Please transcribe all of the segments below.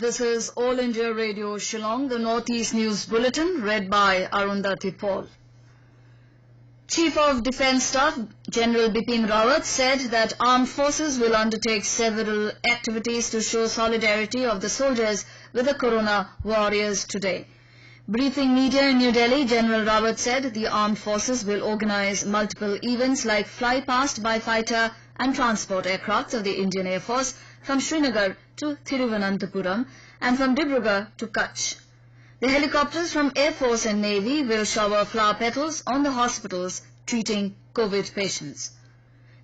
This is All India Radio Shillong, the Northeast News Bulletin, read by Arundhati Paul. Chief of Defence Staff General Bipin Rawat said that armed forces will undertake several activities to show solidarity of the soldiers with the Corona warriors today. Briefing media in New Delhi, General Rawat said the armed forces will organize multiple events like fly past by fighter and transport aircraft of the Indian Air Force from Srinagar to Thiruvananthapuram and from Dibrugarh to Kutch. The helicopters from Air Force and Navy will shower flower petals on the hospitals treating COVID patients.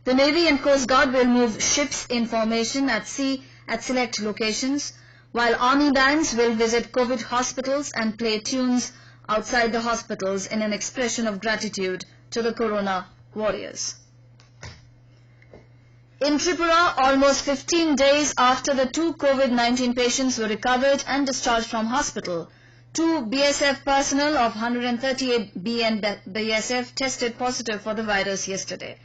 The Navy and Coast Guard will move ships in formation at sea at select locations, while Army bands will visit COVID hospitals and play tunes outside the hospitals in an expression of gratitude to the Corona warriors. In Tripura, almost 15 days after the 2 COVID-19 patients were recovered and discharged from hospital, 2 BSF personnel of 138B and BSF tested positive for the virus yesterday.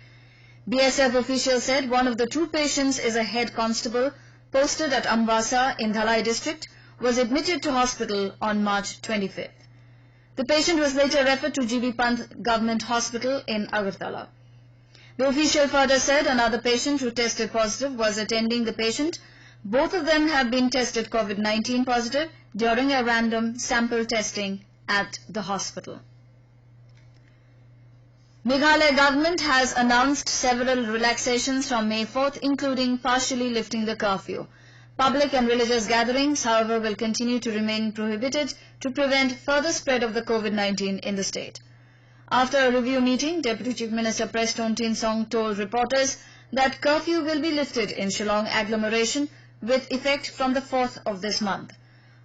BSF officials said one of the 2 patients is a head constable posted at Ambasa in Dhalai district, was admitted to hospital on March 25th. The patient was later referred to GB Pant Government Hospital in Agartala. The official further said another patient who tested positive was attending the patient. Both of them have been tested COVID-19 positive during a random sample testing at the hospital. Meghalaya Government has announced several relaxations from May 4th, including partially lifting the curfew. Public and religious gatherings, however, will continue to remain prohibited to prevent further spread of the COVID-19 in the state. After a review meeting, Deputy Chief Minister Preston Tinsong told reporters that curfew will be lifted in Shillong agglomeration with effect from the 4th of this month.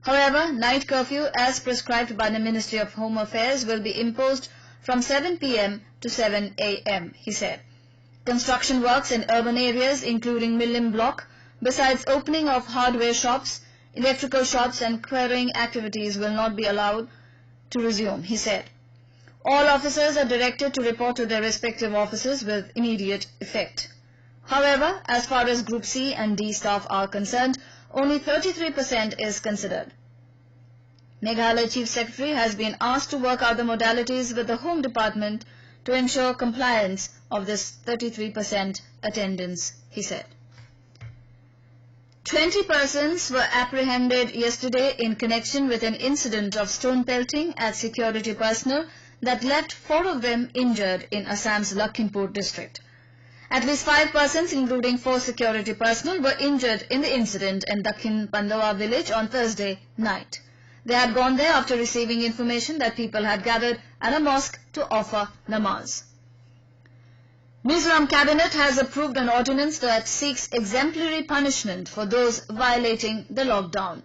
However, night curfew as prescribed by the Ministry of Home Affairs will be imposed from 7 p.m. to 7 a.m., he said. Construction works in urban areas including Millim Block, besides opening of hardware shops, electrical shops and quarrying activities will not be allowed to resume, he said. All officers are directed to report to their respective offices with immediate effect. However, as far as Group C and D staff are concerned, only 33% is considered. Meghalaya Chief Secretary has been asked to work out the modalities with the Home Department to ensure compliance of this 33% attendance, he said. 20 persons were apprehended yesterday in connection with an incident of stone pelting at security personnel that left 4 of them injured in Assam's Lakhimpur district. At least 5 persons, including 4 security personnel, were injured in the incident in Dakhin Pandawa village on Thursday night. They had gone there after receiving information that people had gathered at a mosque to offer namaz. Mizoram Cabinet has approved an ordinance that seeks exemplary punishment for those violating the lockdown.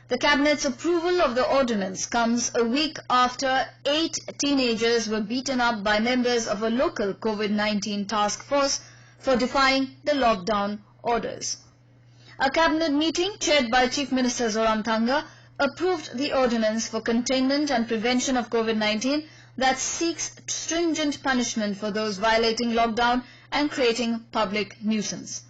The Cabinet's approval of the ordinance comes a week after 8 teenagers were beaten up by members of a local COVID-19 task force for defying the lockdown orders. A Cabinet meeting chaired by Chief Minister Zoram Thanga approved the ordinance for containment and prevention of COVID-19 that seeks stringent punishment for those violating lockdown and creating public nuisance.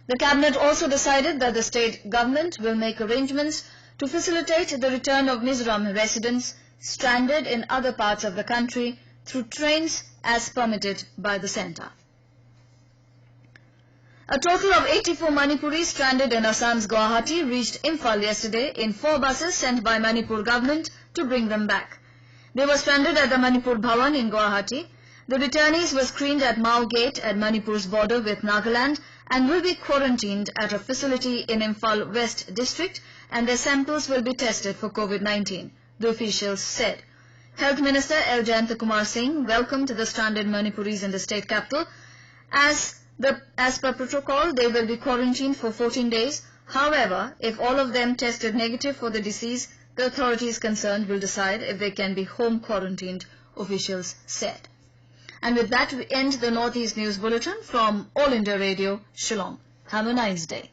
The Cabinet also decided that the state government will make arrangements to facilitate the return of Mizoram residents stranded in other parts of the country through trains as permitted by the centre. A total of 84 Manipuris stranded in Assam's Guwahati reached Imphal yesterday in 4 buses sent by Manipur government to bring them back. They were stranded at the Manipur Bhavan in Guwahati. The returnees were screened at Mao Gate at Manipur's border with Nagaland and will be quarantined at a facility in Imphal West district, and their samples will be tested for COVID-19, the officials said. Health Minister L. Jayantakumar Singh welcomed the stranded Manipuris in the state capital. As per protocol, they will be quarantined for 14 days. However, if all of them tested negative for the disease, the authorities concerned will decide if they can be home quarantined, officials said. And with that, we end the Northeast News Bulletin from All India Radio, Shillong. Have a nice day.